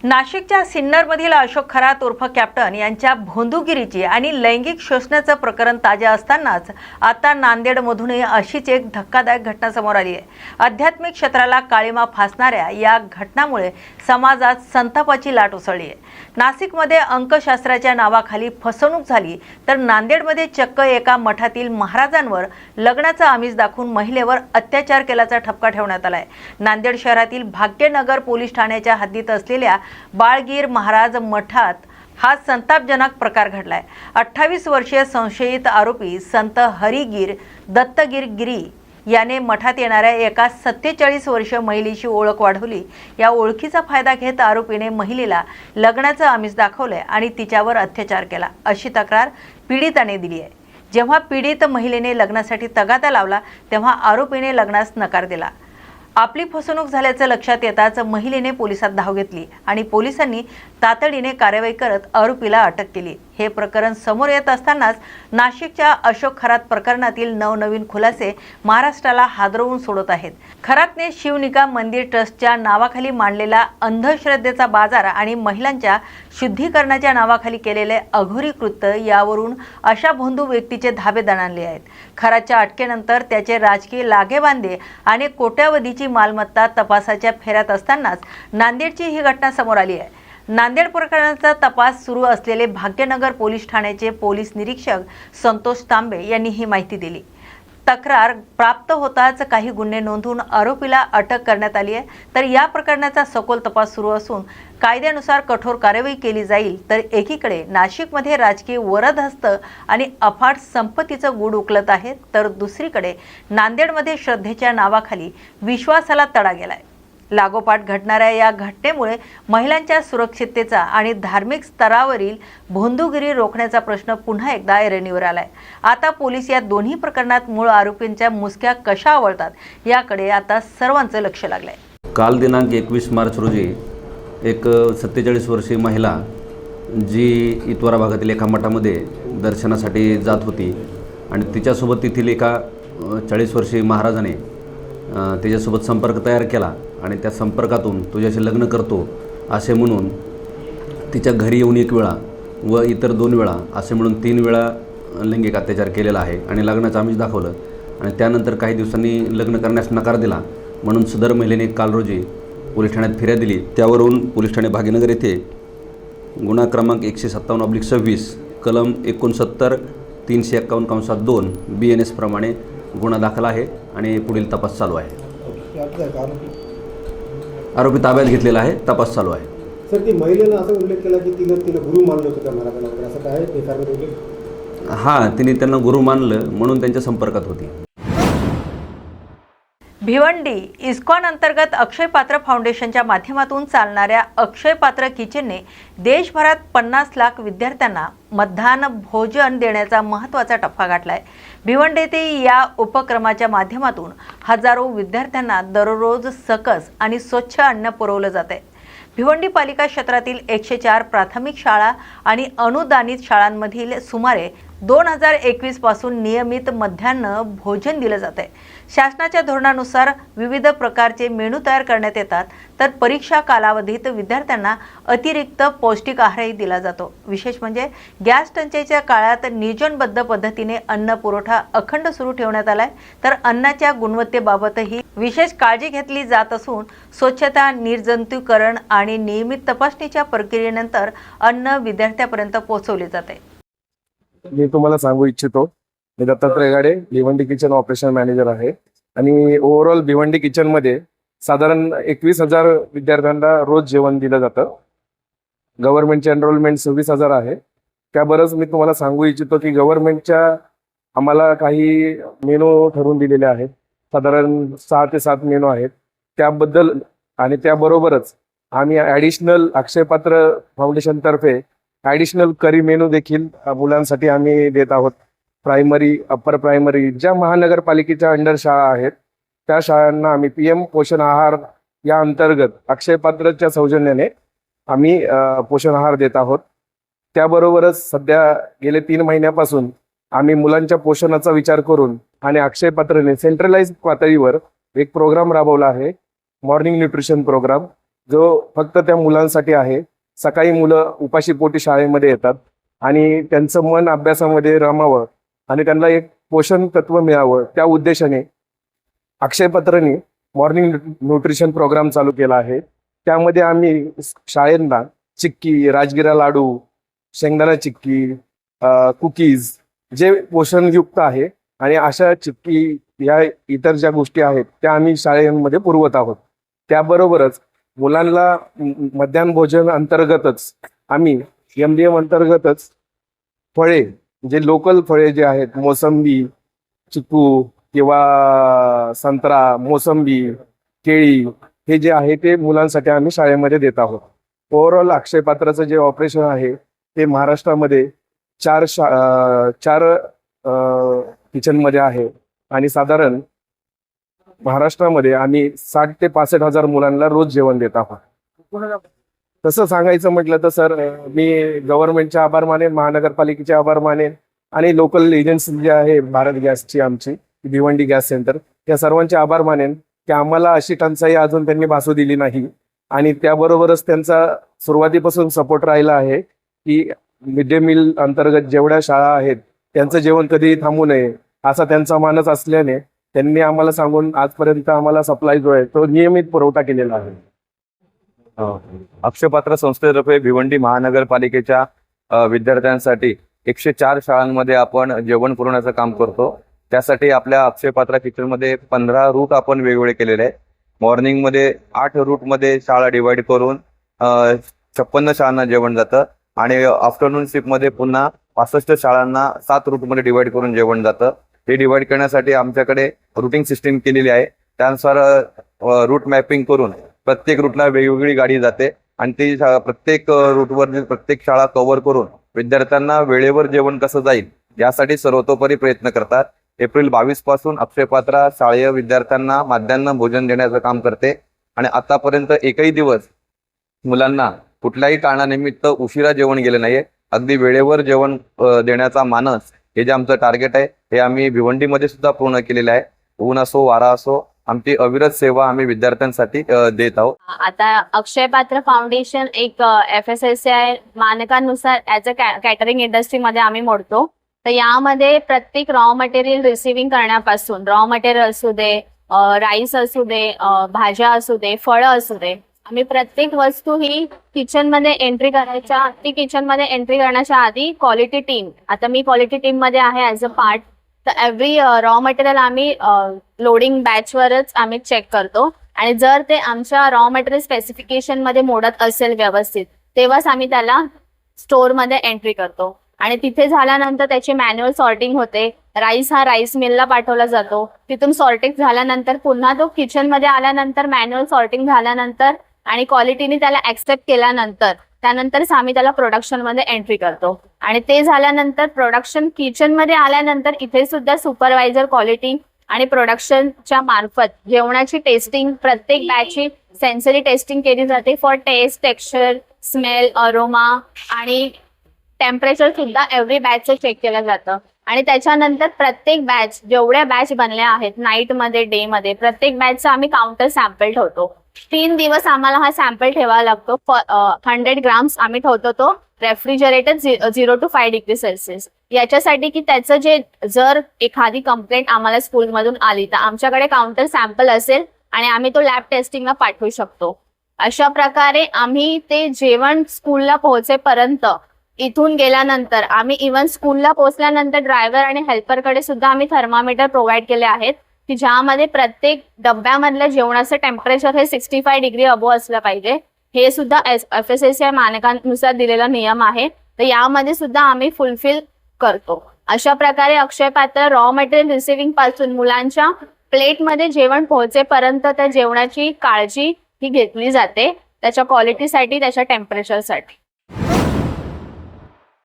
नाशिकच्या सिन्नरमधील अशोक खरात उर्फ कॅप्टन यांच्या भोंदूगिरीची आणि लैंगिक शोषणाचं प्रकरण ताजे असतानाच आता नांदेडमधूनही अशीच एक धक्कादायक घटना समोर आली आहे। आध्यात्मिक क्षेत्राला काळीमा फासणाऱ्या या घटनामुळे समाजात संतापाची लाट उसळली आहे। नाशिकमध्ये अंकशास्त्राच्या नावाखाली फसवणूक झाली तर नांदेडमध्ये चक्क एका मठातील महाराजांवर लग्नाचं आमिष दाखवून महिलेवर अत्याचार केल्याचा ठपका ठेवण्यात आलाय। नांदेड शहरातील भाग्यनगर पोलीस ठाण्याच्या हद्दीत असलेल्या बाळगीर महाराज मठात हा संतापजनक प्रकार घडलाय। 28 वर्षीय संशयित आरोपी संत हरिगीर दत्तगीर गिरी याने मठात येणाऱ्या एका 47 वर्षीय महिलेची ओळख वाढवली। या ओळखीचा फायदा घेत आरोपीने महिलेला लग्नाचं आमिष दाखवले आणि तिच्यावर अत्याचार केला अशी तक्रार पीडिताने दिली आहे। जेव्हा पीडित महिलेने लग्नासाठी तगादा लावला तेव्हा आरोपीने लग्नास नकार दिला। आपली फसवणूक झाल्याचं लक्षात येताच महिलेने पोलिसात धाव घेतली आणि पोलिसांनी तातडीने कारवाई करत आरोपीला अटक केली। हे प्रकरण समोर येत असतानाच नाशिकच्या अशोक खरात प्रकरणातील नवनवीन खुलासे महाराष्ट्राला हादरवून सोडत आहेत। खरातने शिवनिका मंदिर ट्रस्टच्या नावाखाली मांडलेला अंधश्रद्धेचा बाजार आणि महिलांच्या शुद्धीकरणाच्या नावाखाली केलेले अघोरी कृत्य यावरून अशा भोंदू व्यक्तीचे धाबे दणाणले आहेत। खरातच्या अटकेनंतर त्याचे राजकीय लागेबांधे आणि कोट्यावधीची मालमत्ता तपासाच्या फेऱ्यात असतानाच नांदेडची ही घटना समोर आली आहे। नांदेड प्रकरणाचा तपास सुरू असलेले भाग्यनगर पोलीस ठाण्याचे पोलीस निरीक्षक संतोष तांबे यांनी ही माहिती दिली। तक्रार प्राप्त होताच काही गुन्हे नोंदवून आरोपीला अटक करण्यात आली आहे। तर या प्रकरणाचा सखोल तपास सुरू असून कायद्यानुसार कठोर कारवाई केली जाईल। तर एकीकडे नाशिकमध्ये राजकीय वरदहस्त आणि अफाट संपत्तीचं गूढ उकलत आहे तर दुसरीकडे नांदेडमध्ये श्रद्धेच्या नावाखाली विश्वासाला तडा गेलाय। लागोपाठ घडणाऱ्या या घटनेमुळे महिलांच्या सुरक्षिततेचा आणि धार्मिक स्तरावरील भोंदूगिरी रोखण्याचा प्रश्न पुन्हा एकदा ऐरणीवर आलाय। आता पोलीस या दोन्ही प्रकरणात मूळ आरोपींच्या मुसक्या कशा आवळतात याकडे आता सर्वांचं लक्ष लागलंय। काल दिनांक 21 मार्च रोजी एक 47 वर्षीय महिला जी इतवारा भागातील एका मठामध्ये दर्शनासाठी जात होती आणि तिच्यासोबत तेथील एका 40 वर्षीय महाराजाने तिच्यासोबत संपर्क तयार केला आणि त्या संपर्कातून तुझ्याशी लग्न करतो असे म्हणून तिच्या घरी येऊन एक वेळा व इतर 2 वेळा असे म्हणून 3 वेळा लैंगिक अत्याचार केलेला आहे आणि लग्नाचं आमिष दाखवलं आणि त्यानंतर काही दिवसांनी लग्न करण्यास नकार दिला म्हणून सदर महिलेने काल रोजी पोलीस ठाण्यात फिर्याद दिली। त्यावरून पोलीस ठाणे भाग्यनगर येथे गुन्हा क्रमांक 157/26 कलम 69 351/2 BNS प्रमाणे गुन्हा दाखल आहे आणि पुढील तपास चालू आहे। आरोपी ताब्यात घेतलेला आहे, तपास चालू आहे। सर, ती महिलेने असं उल्लेख केला की तिने गुरु मानलं होतं त्या महाराजांना वगैरे, असं काय आहे? हां, तिने त्यांना गुरु मानलं म्हणून त्यांच्या संपर्कात होती। भिवंडी इस्कॉन अंतर्गत अक्षय पात्र फाउंडेशनच्या माध्यमातून चालणाऱ्या अक्षय पात्र किचनने देशभरात 50 लाख विद्यार्थ्यांना मध्यान्ह भोजन देण्याचा महत्त्वाचा टप्पा गाठलाय। भिवंडी येथे या उपक्रमाच्या माध्यमातून हजारो विद्यार्थ्यांना दररोज सकस आणि स्वच्छ अन्न पुरवलं जाते। भिवंडी पालिका क्षेत्रातील 104 प्राथमिक शाळा आणि अनुदानित शाळांमधील सुमारे 2021 पासून नियमित मध्यान्ह भोजन दिलं जाते। शासनाच्या धोरणानुसार विविध प्रकारचे मेनू तयार करण्यात येतात तर परीक्षा कालावधीत विद्यार्थ्यांना अतिरिक्त पौष्टिक आहारही दिला जातो। विशेष म्हणजे गॅस टंचाईच्या काळात नियोजनबद्ध पद्धतीने अन्न पुरवठा अखंड सुरू ठेवण्यात आलाय तर अन्नाच्या गुणवत्तेबाबतही विशेष काळजी घेतली जात असून स्वच्छता, निर्जंतुकीकरण आणि नियमित तपासणीच्या प्रक्रियेनंतर अन्न विद्यार्थ्यापर्यंत पोहोचवले जाते। मी तुम्हाला सांगू इच्छितो, मी दत्तात्रय गाडे, भिवंडी किचन ऑपरेशन मॅनेजर आहे आणि ओव्हरऑल भिवंडी किचन मध्ये साधारण 21,000 विद्यार्थ्यांना रोज जेवण दिलं जातं। गव्हर्नमेंटचे एनरोलमेंट 26,000 आहे। त्याबरोबरच मी तुम्हाला सांगू इच्छितो की गव्हर्नमेंटच्या आम्हाला काही मेनू ठरवून दिलेले आहेत, साधारण 6 ते 7 मेनू आहेत त्याबद्दल, आणि त्याबरोबरच आम्ही ॲडिशनल अक्षयपात्र फाउंडेशनतर्फे ॲडिशनल करी मेनू देखील मुलांसाठी आम्ही देत आहोत। प्रायमरी, अप्पर प्रायमरी ज्या महानगरपालिकेच्या अंडर शाळा आहेत त्या शाळांना आम्ही PM पोषण आहार या अंतर्गत अक्षयपात्रच्या सौजन्याने आम्ही पोषण आहार देत आहोत। त्याबरोबरच सध्या गेले 3 महिन्यापासून आम्ही मुलांच्या पोषणाचा विचार करून आणि अक्षयपात्रने सेंट्रलाइज पातळीवर एक प्रोग्राम राबवला आहे, मॉर्निंग न्यूट्रिशन प्रोग्राम। जो फक्त त्या मुलांसाठी आहे. सकाळी मुलं उपाशीपोटी शाळेमध्ये येतात आणि त्यांचं मन अभ्यासामध्ये रमावं आणि त्यांना एक पोषण तत्व मिळावं, त्या उद्देशाने अक्षयपात्रनी मॉर्निंग न्यूट्रिशन प्रोग्राम चालू केला आहे. त्यामध्ये आम्ही शाळेंना चिक्की, राजगिरा लाडू, शेंगदाणा चिक्की, कुकीज जे पोषणयुक्त आहे आणि अशा चिक्की या इतर ज्या गोष्टी आहेत त्या आम्ही शाळेमध्ये पुरवत आहोत. त्याबरोबरच मुलांना मध्यान्ह भोजन अंतर्गतच आम्ही MDM अंतर्गतच फळे, जे लोकल फळे जे आहेत, मोसंबी, चिकू किंवा संत्रा, मोसंबी, केळी, हे जे आहे ते मुलांसाठी आम्ही शाळेमध्ये देत आहोत. ओव्हरऑल अक्षयपात्राचं जे ऑपरेशन आहे ते महाराष्ट्रामध्ये चार किचनमध्ये आहे आणि साधारण महाराष्ट्रामध्ये आम्ही 60 ते 65 हजार मुलांना रोज जेवण देत आहोत. तसं सांगायचं म्हटलं तर सर, मी गव्हर्नमेंटचे आभार मानेन, महानगरपालिकेचे आभार मानेन आणि लोकल एजन्सी जी आहे भारत गॅसची, आमची भिवंडी गॅस सेंटर, या सर्वांचे आभार मानेन की आम्हाला अशी टंचाई अजून त्यांनी भासू दिली नाही. आणि त्याबरोबरच त्यांचा सुरुवातीपासून सपोर्ट राहिला आहे की मिड डे मील अंतर्गत जेवढ्या शाळा आहेत त्यांचं जेवण कधीही थांबू नये असा त्यांचा मानस असल्याने त्यांनी आम्हाला सांगून आजपर्यंत आम्हाला सप्लाय जो आहे तो नियमित पुरवठा केलेला आहे. अक्षयपात्र संस्थेतर्फे भिवंडी महानगरपालिकेच्या विद्यार्थ्यांसाठी 104 शाळांमध्ये आपण जेवण पुरवण्याचं काम करतो. त्यासाठी आपल्या अक्षयपात्र किचनमध्ये 15 रूट आपण वेगवेगळे केलेले आहेत. मॉर्निंगमध्ये 8 रूटमध्ये शाळा डिवाइड करून 56 शाळांना जेवण जातं आणि आफ्टरनून शिफ्टमध्ये पुन्हा 65 शाळांना 7 रूटमध्ये डिवाइड करून जेवण जातं. हे डिवाइड करण्यासाठी आमच्याकडे रुटिंग सिस्टीम केलेली आहे. त्यानुसार रूट मॅपिंग करून प्रत्येक रूटला वेगवेगळी गाडी जाते आणि ती प्रत्येक रूटवर प्रत्येक शाळा कव्हर करून विद्यार्थ्यांना वेळेवर जेवण कसं जाईल यासाठी सर्वतोपरी प्रयत्न करतात. एप्रिल 22 पासून अक्षयपात्र शाळेय विद्यार्थ्यांना माध्यान्ह भोजन देण्याचं काम करते आणि आतापर्यंत एकही दिवस मुलांना कुठल्याही कारणानिमित्त उशिरा जेवण गेलं नाहीये. अगदी वेळेवर जेवण देण्याचा मानस हे जे आमचं टार्गेट आहे हे आम्ही भिवंडीमध्ये सुद्धा पूर्ण केलेलं आहे. ऊन असो वारा असो आमची अविरत सेवा आम्ही विद्यार्थ्यांसाठी देत आहोत. आता अक्षयपात्र फाउंडेशन एक FSSAI मानकांनुसार ऍज अ कॅटरिंग इंडस्ट्रीमध्ये आम्ही मोडतो. तर यामध्ये प्रत्येक रॉ मटेरियल रिसिव्हिंग करण्यापासून, रॉ मटेरियल असू दे, राईस असू दे, भाज्या असू दे, फळं असू दे, आम्ही प्रत्येक वस्तू ही किचनमध्ये एंट्री करण्याच्या आधी क्वालिटी टीम, आता मी क्वालिटी टीम मध्ये आहे ऍज अ पार्ट, तर एव्हरी रॉ मटेरियल आम्ही लोडिंग बॅचवरच आम्ही चेक करतो आणि जर ते आमच्या रॉ मटेरियल स्पेसिफिकेशन मध्ये मोडत असेल व्यवस्थित तेव्हाच आम्ही त्याला स्टोअरमध्ये एंट्री करतो. आणि तिथे झाल्यानंतर त्याची मॅन्युअल सॉर्टिंग होते. राईस हा राईस मिलला पाठवला जातो. तिथून सॉर्टिंग झाल्यानंतर पुन्हा तो किचनमध्ये आल्यानंतर मॅन्युअल सॉर्टिंग झाल्यानंतर आणि क्वालिटीने त्याला ऍक्सेप्ट केल्यानंतर त्यानंतरच आम्ही त्याला प्रोडक्शनमध्ये एंट्री करतो. आणि ते झाल्यानंतर प्रोडक्शन किचनमध्ये आल्यानंतर इथे सुद्धा सुपरवायझर क्वालिटी आणि प्रोडक्शनच्या मार्फत जेवणाची टेस्टिंग, प्रत्येक बॅचची सेन्सरी टेस्टिंग केली जाते for taste, texture, smell, aroma आणि टेम्परेचर सुद्धा एव्हरी बॅचचं चेक केलं जातं. आणि त्याच्यानंतर प्रत्येक बॅच, जेवढ्या बॅच बनल्या आहेत नाईटमध्ये, डेमध्ये, प्रत्येक बॅचचा आम्ही काउंटर सॅम्पल ठेवतो. 3 दिवस आम्हाला हा सॅम्पल ठेवावा लागतो. 100 ग्राम्स आम्ही ठेवतो तो रेफ्रिजरेटर 0 to 5 डिग्री सेल्सिअस, याच्यासाठी की त्याचं जे जर एखादी कंप्लेंट आम्हाला स्कूलमधून आली तर आमच्याकडे काउंटर सॅम्पल असेल आणि आम्ही तो लॅब टेस्टिंगला पाठवू शकतो. अशा प्रकारे आम्ही ते जेवण स्कूलला पोहोचेपर्यंत, इथून गेल्यानंतर आम्ही इव्हन स्कूलला पोहोचल्यानंतर ड्रायव्हर आणि हेल्परकडे सुद्धा आम्ही थर्मामीटर प्रोव्हाइड केले आहेत की ज्यामध्ये प्रत्येक डब्यामधल्या जेवणाचं टेम्परेचर हे 65 डिग्री अबोव्ह असलं पाहिजे. हे सुद्धा FSSAI मानकांनुसार दिलेला नियम आहे. तर यामध्ये सुद्धा आम्ही फुलफिल करतो. अशा प्रकारे अक्षयपात्र रॉ मटेरियल रिसिव्हिंग पासून मुलांच्या प्लेटमध्ये जेवण पोहोचेपर्यंत त्या जेवणाची काळजी ही घेतली जाते, त्याच्या क्वालिटीसाठी, त्याच्या टेम्परेचरसाठी.